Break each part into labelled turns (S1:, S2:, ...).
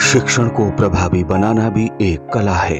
S1: शिक्षण को प्रभावी बनाना भी एक कला है।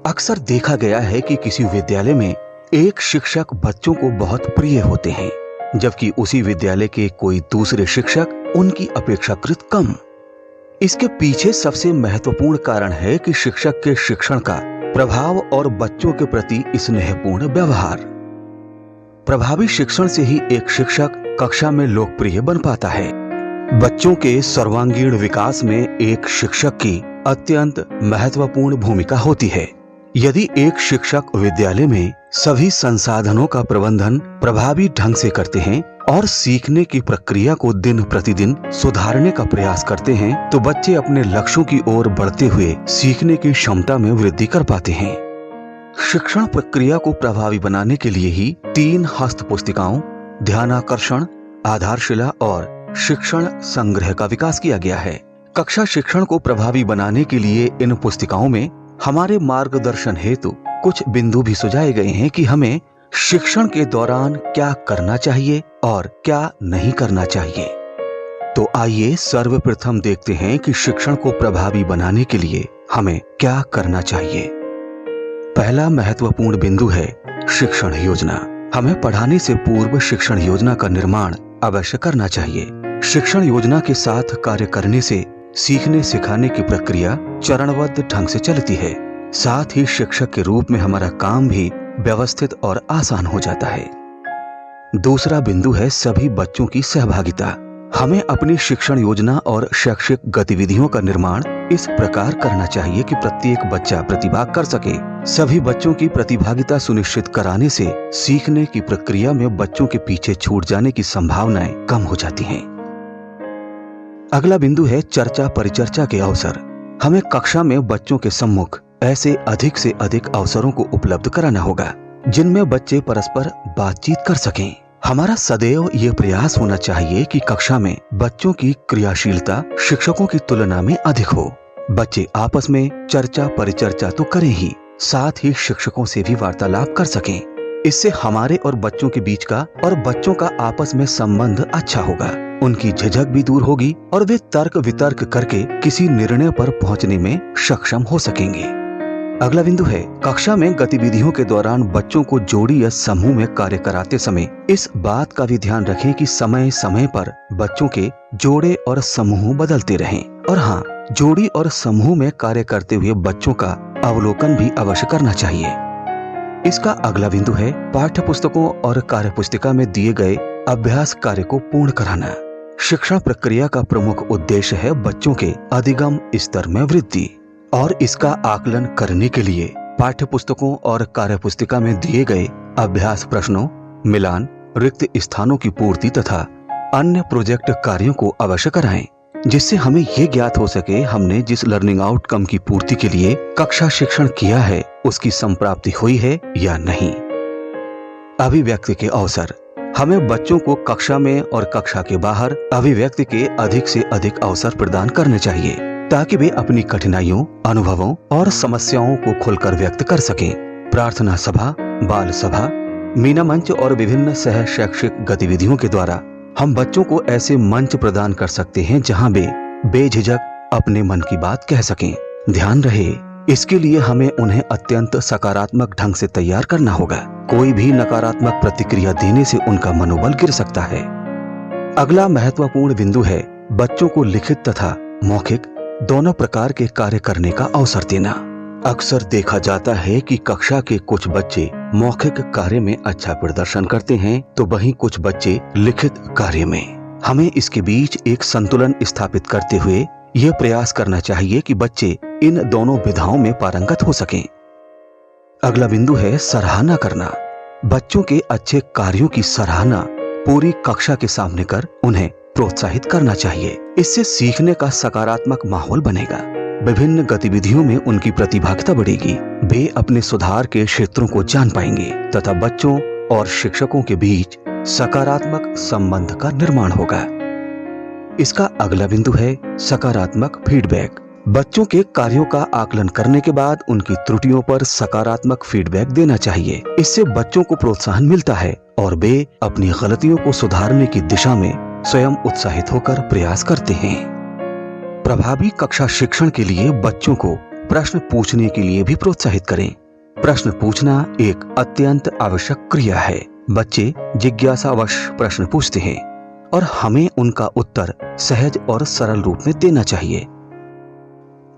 S1: अक्सर देखा गया है कि किसी विद्यालय में एक शिक्षक बच्चों को बहुत प्रिय होते हैं, जबकि उसी विद्यालय के कोई दूसरे शिक्षक उनकी अपेक्षाकृत कम। इसके पीछे सबसे महत्वपूर्ण कारण है कि शिक्षक के शिक्षण का प्रभाव और बच्चों के प्रति स्नेहपूर्ण व्यवहार। प्रभावी शिक्षण से ही एक शिक्षक कक्षा में लोकप्रिय बन पाता है। बच्चों के सर्वांगीण विकास में एक शिक्षक की अत्यंत महत्वपूर्ण भूमिका होती है। यदि एक शिक्षक विद्यालय में सभी संसाधनों का प्रबंधन प्रभावी ढंग से करते हैं और सीखने की प्रक्रिया को दिन प्रतिदिन सुधारने का प्रयास करते हैं, तो बच्चे अपने लक्ष्यों की ओर बढ़ते हुए सीखने की क्षमता में वृद्धि कर पाते हैं। शिक्षण प्रक्रिया को प्रभावी बनाने के लिए ही 3 हस्त पुस्तिकाओं, ध्यानाकर्षण, आधारशिला और शिक्षण संग्रह का विकास किया गया है। कक्षा शिक्षण को प्रभावी बनाने के लिए इन पुस्तिकाओं में हमारे मार्गदर्शन हेतु कुछ बिंदु भी सुझाए गए हैं कि हमें शिक्षण के दौरान क्या करना चाहिए और क्या नहीं करना चाहिए। तो आइए सर्वप्रथम देखते हैं कि शिक्षण को प्रभावी बनाने के लिए हमें क्या करना चाहिए। पहला महत्वपूर्ण बिंदु है शिक्षण योजना। हमें पढ़ाने से पूर्व शिक्षण योजना का निर्माण अवश्य करना चाहिए। शिक्षण योजना के साथ कार्य करने से सीखने सिखाने की प्रक्रिया चरणबद्ध ढंग से चलती है। साथ ही शिक्षक के रूप में हमारा काम भी व्यवस्थित और आसान हो जाता है। दूसरा बिंदु है सभी बच्चों की सहभागिता। हमें अपनी शिक्षण योजना और शैक्षिक गतिविधियों का निर्माण इस प्रकार करना चाहिए कि प्रत्येक बच्चा प्रतिभाग कर सके। सभी बच्चों की प्रतिभागिता सुनिश्चित कराने से सीखने की प्रक्रिया में बच्चों के पीछे छूट जाने की संभावनाएं कम हो जाती हैं। अगला बिंदु है चर्चा परिचर्चा के अवसर। हमें कक्षा में बच्चों के सम्मुख ऐसे अधिक से अधिक अवसरों को उपलब्ध कराना होगा जिनमें बच्चे परस्पर बातचीत कर सकें। हमारा सदैव ये प्रयास होना चाहिए कि कक्षा में बच्चों की क्रियाशीलता शिक्षकों की तुलना में अधिक हो। बच्चे आपस में चर्चा परिचर्चा तो करें ही, साथ ही शिक्षकों से भी वार्तालाप कर सकें। इससे हमारे और बच्चों के बीच का और बच्चों का आपस में संबंध अच्छा होगा। उनकी झिझक भी दूर होगी और वे तर्क वितर्क करके किसी निर्णय पर पहुंचने में सक्षम हो सकेंगे। अगला बिंदु है कक्षा में गतिविधियों के दौरान बच्चों को जोड़ी या समूह में कार्य कराते समय इस बात का भी ध्यान रखें कि समय समय पर बच्चों के जोड़े और समूह बदलते रहें। और हाँ, जोड़ी और समूह में कार्य करते हुए बच्चों का अवलोकन भी अवश्य करना चाहिए। इसका अगला बिंदु है पाठ्य पुस्तकों और कार्य पुस्तिका में दिए गए अभ्यास कार्य को पूर्ण कराना। शिक्षण प्रक्रिया का प्रमुख उद्देश्य है बच्चों के अधिगम स्तर में वृद्धि, और इसका आकलन करने के लिए पाठ्य पुस्तकों और कार्य पुस्तिका में दिए गए अभ्यास प्रश्नों, मिलान, रिक्त स्थानों की पूर्ति तथा अन्य प्रोजेक्ट कार्यों को अवश्य कराएं, जिससे हमें ये ज्ञात हो सके हमने जिस लर्निंग आउटकम की पूर्ति के लिए कक्षा शिक्षण किया है उसकी संप्राप्ति हुई है या नहीं। अभिव्यक्ति के अवसर। हमें बच्चों को कक्षा में और कक्षा के बाहर अभिव्यक्ति के अधिक से अधिक अवसर प्रदान करने चाहिए, ताकि वे अपनी कठिनाइयों, अनुभवों और समस्याओं को खुलकर व्यक्त कर सकें। प्रार्थना सभा, बाल सभा, मीना मंच और विभिन्न सह शैक्षिक गतिविधियों के द्वारा हम बच्चों को ऐसे मंच प्रदान कर सकते हैं जहां वे बेझिझक अपने मन की बात कह सकें। ध्यान रहे, इसके लिए हमें उन्हें अत्यंत सकारात्मक ढंग से तैयार करना होगा। कोई भी नकारात्मक प्रतिक्रिया देने से उनका मनोबल गिर सकता है। अगला महत्वपूर्ण बिंदु है बच्चों को लिखित तथा मौखिक दोनों प्रकार के कार्य करने का अवसर देना। अक्सर देखा जाता है कि कक्षा के कुछ बच्चे मौखिक कार्य में अच्छा प्रदर्शन करते हैं, तो वहीं कुछ बच्चे लिखित कार्य में। हमें इसके बीच एक संतुलन स्थापित करते हुए यह प्रयास करना चाहिए कि बच्चे इन दोनों विधाओं में पारंगत हो सकें। अगला बिंदु है सराहना करना। बच्चों के अच्छे कार्यों की सराहना पूरी कक्षा के सामने कर उन्हें प्रोत्साहित करना चाहिए। इससे सीखने का सकारात्मक माहौल बनेगा। विभिन्न गतिविधियों में उनकी प्रतिभागिता बढ़ेगी। वे अपने सुधार के क्षेत्रों को जान पाएंगे तथा बच्चों और शिक्षकों के बीच सकारात्मक संबंध का निर्माण होगा। इसका अगला बिंदु है सकारात्मक फीडबैक। बच्चों के कार्यों का आकलन करने के बाद उनकी त्रुटियों पर सकारात्मक फीडबैक देना चाहिए। इससे बच्चों को प्रोत्साहन मिलता है और वे अपनी गलतियों को सुधारने की दिशा में स्वयं उत्साहित होकर प्रयास करते हैं। प्रभावी कक्षा शिक्षण के लिए बच्चों को प्रश्न पूछने के लिए भी प्रोत्साहित करें। प्रश्न पूछना एक अत्यंत आवश्यक क्रिया है। बच्चे जिज्ञासावश प्रश्न पूछते हैं और हमें उनका उत्तर सहज और सरल रूप में देना चाहिए।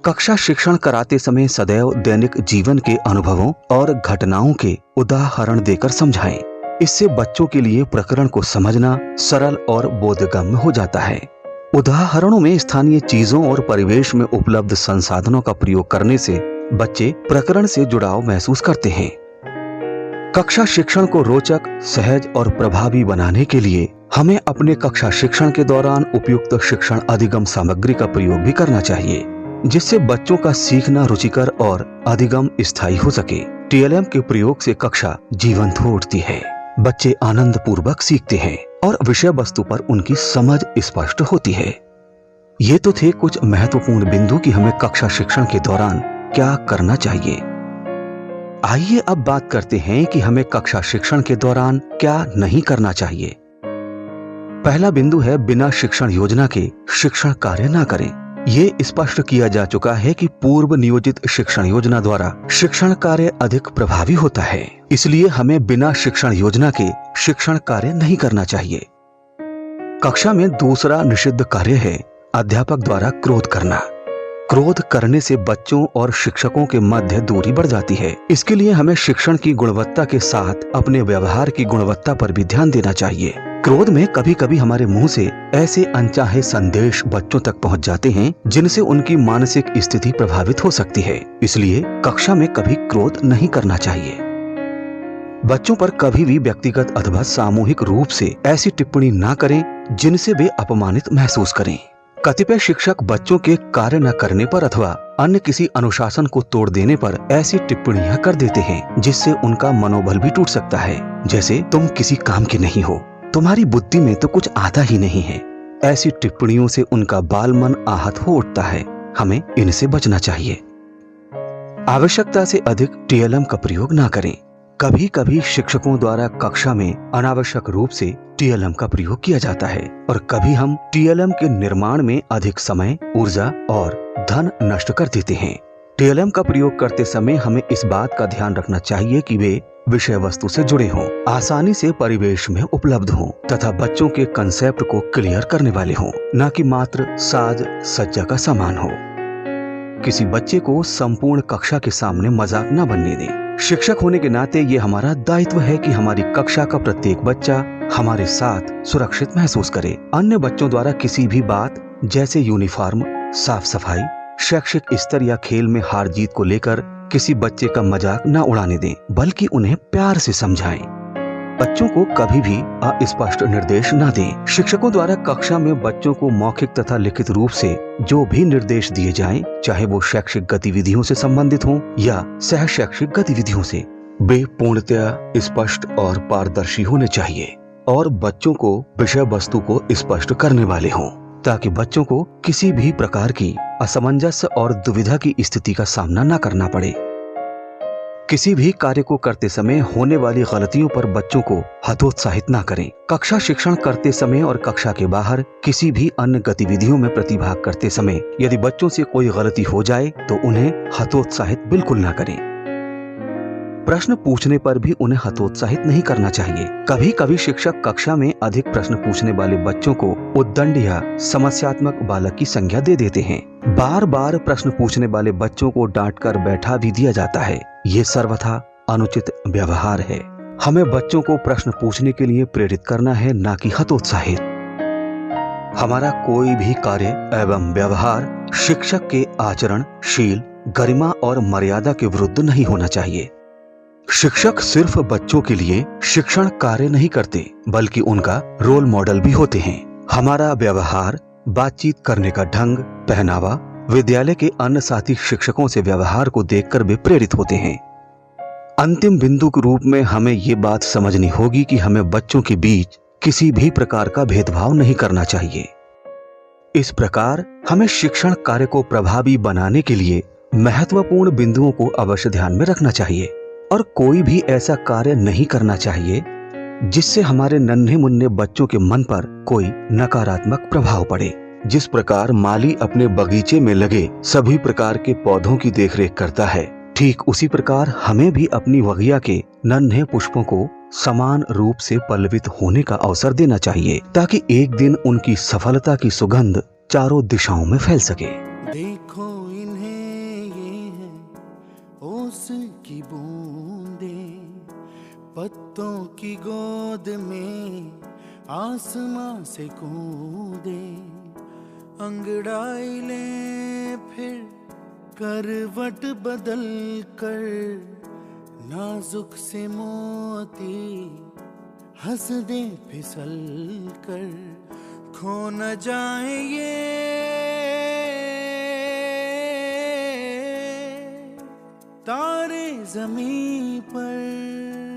S1: कक्षा शिक्षण कराते समय सदैव दैनिक जीवन के अनुभवों और घटनाओं के उदाहरण देकर समझाएं। इससे बच्चों के लिए प्रकरण को समझना सरल और बोधगम्य हो जाता है। उदाहरणों में स्थानीय चीजों और परिवेश में उपलब्ध संसाधनों का प्रयोग करने से बच्चे प्रकरण से जुड़ाव महसूस करते हैं। कक्षा शिक्षण को रोचक, सहज और प्रभावी बनाने के लिए हमें अपने कक्षा शिक्षण के दौरान उपयुक्त शिक्षण अधिगम सामग्री का प्रयोग भी करना चाहिए, जिससे बच्चों का सीखना रुचिकर और अधिगम स्थायी हो सके। टीएलएम के प्रयोग से कक्षा जीवंत हो उठती है। बच्चे आनंद पूर्वक सीखते हैं और विषय वस्तु पर उनकी समझ स्पष्ट होती है। ये तो थे कुछ महत्वपूर्ण बिंदु कि हमें कक्षा शिक्षण के दौरान क्या करना चाहिए। आइए अब बात करते हैं कि हमें कक्षा शिक्षण के दौरान क्या नहीं करना चाहिए। पहला बिंदु है बिना शिक्षण योजना के शिक्षण कार्य ना करें। ये स्पष्ट किया जा चुका है कि पूर्व नियोजित शिक्षण योजना द्वारा शिक्षण कार्य अधिक प्रभावी होता है, इसलिए हमें बिना शिक्षण योजना के शिक्षण कार्य नहीं करना चाहिए। कक्षा में दूसरा निषिद्ध कार्य है अध्यापक द्वारा क्रोध करना। क्रोध करने से बच्चों और शिक्षकों के मध्य दूरी बढ़ जाती है। इसके लिए हमें शिक्षण की गुणवत्ता के साथ अपने व्यवहार की गुणवत्ता पर भी ध्यान देना चाहिए। क्रोध में कभी कभी हमारे मुंह से ऐसे अनचाहे संदेश बच्चों तक पहुंच जाते हैं जिनसे उनकी मानसिक स्थिति प्रभावित हो सकती है। इसलिए कक्षा में कभी क्रोध नहीं करना चाहिए। बच्चों पर कभी भी व्यक्तिगत अथवा सामूहिक रूप से ऐसी टिप्पणी ना करें जिनसे वे अपमानित महसूस करें। कतिपय शिक्षक बच्चों के कार्य न करने पर अथवा अन्य किसी अनुशासन को तोड़ देने पर ऐसी टिप्पणियां कर देते हैं जिससे उनका मनोबल भी टूट सकता है। जैसे तुम किसी काम के नहीं हो, तुम्हारी बुद्धि में तो कुछ आता ही नहीं है। ऐसी टिप्पणियों से उनका बाल मन आहत हो उठता है। हमें इनसे बचना चाहिए। आवश्यकता से अधिक टीएलएम का प्रयोग ना करें। कभी कभी शिक्षकों द्वारा कक्षा में अनावश्यक रूप से टीएलएम का प्रयोग किया जाता है और कभी हम टीएलएम के निर्माण में अधिक समय, ऊर्जा और धन नष्ट कर देते हैं। टीएलएम का प्रयोग करते समय हमें इस बात का ध्यान रखना चाहिए कि वे विषय वस्तु से जुड़े हों, आसानी से परिवेश में उपलब्ध हों तथा बच्चों के कंसेप्ट को क्लियर करने वाले हों, न कि मात्र साज सज्जा का सामान हो। किसी बच्चे को संपूर्ण कक्षा के सामने मजाक न बनने दें। शिक्षक होने के नाते ये हमारा दायित्व है कि हमारी कक्षा का प्रत्येक बच्चा हमारे साथ सुरक्षित महसूस करे। अन्य बच्चों द्वारा किसी भी बात जैसे यूनिफॉर्म, साफ सफाई, शैक्षिक स्तर या खेल में हार जीत को लेकर किसी बच्चे का मजाक न उड़ाने दें, बल्कि उन्हें प्यार से समझाएं। बच्चों को कभी भी अस्पष्ट निर्देश न दें। शिक्षकों द्वारा कक्षा में बच्चों को मौखिक तथा लिखित रूप से जो भी निर्देश दिए जाएं, चाहे वो शैक्षिक गतिविधियों से संबंधित हों या सह शैक्षिक गतिविधियों से, वे पूर्णतया स्पष्ट और पारदर्शी होने चाहिए और बच्चों को विषय वस्तु को स्पष्ट करने वाले हों, ताकि बच्चों को किसी भी प्रकार की असमंजस और दुविधा की स्थिति का सामना न करना पड़े। किसी भी कार्य को करते समय होने वाली गलतियों पर बच्चों को हतोत्साहित न करें। कक्षा शिक्षण करते समय और कक्षा के बाहर किसी भी अन्य गतिविधियों में प्रतिभाग करते समय यदि बच्चों से कोई गलती हो जाए तो उन्हें हतोत्साहित बिल्कुल न करें। प्रश्न पूछने पर भी उन्हें हतोत्साहित नहीं करना चाहिए। कभी कभी शिक्षक कक्षा में अधिक प्रश्न पूछने वाले बच्चों को उद्दंड या समस्यात्मक बालक की संज्ञा दे देते हैं। बार बार प्रश्न पूछने वाले बच्चों को डांटकर बैठा भी दिया जाता है। ये सर्वथा अनुचित व्यवहार है। हमें बच्चों को प्रश्न पूछने के लिए प्रेरित करना है, न कि हतोत्साहित। हमारा कोई भी कार्य एवं व्यवहार शिक्षक के आचरण, शील, गरिमा और मर्यादा के विरुद्ध नहीं होना चाहिए। शिक्षक सिर्फ बच्चों के लिए शिक्षण कार्य नहीं करते, बल्कि उनका रोल मॉडल भी होते हैं। हमारा व्यवहार, बातचीत करने का ढंग, पहनावा, विद्यालय के अन्य साथी शिक्षकों से व्यवहार को देखकर वे प्रेरित होते हैं। अंतिम बिंदु के रूप में हमें ये बात समझनी होगी कि हमें बच्चों के बीच किसी भी प्रकार का भेदभाव नहीं करना चाहिए। इस प्रकार हमें शिक्षण कार्य को प्रभावी बनाने के लिए महत्वपूर्ण बिंदुओं को अवश्य ध्यान में रखना चाहिए और कोई भी ऐसा कार्य नहीं करना चाहिए जिससे हमारे नन्हे मुन्ने बच्चों के मन पर कोई नकारात्मक प्रभाव पड़े। जिस प्रकार माली अपने बगीचे में लगे सभी प्रकार के पौधों की देखरेख करता है, ठीक उसी प्रकार हमें भी अपनी बगिया के नन्हे पुष्पों को समान रूप से पल्लवित होने का अवसर देना चाहिए, ताकि एक दिन उनकी सफलता की सुगंध चारों दिशाओं में फैल सके।
S2: देखो इन्हें, ये है ओस की बूंदें, पत्तों की गोद में आसमां से कूदे, अंगड़ाई ले फिर करवट बदल कर, नाजुक से मोती हंस दे फिसल कर, खो न जाए ये तारे ज़मीं पर।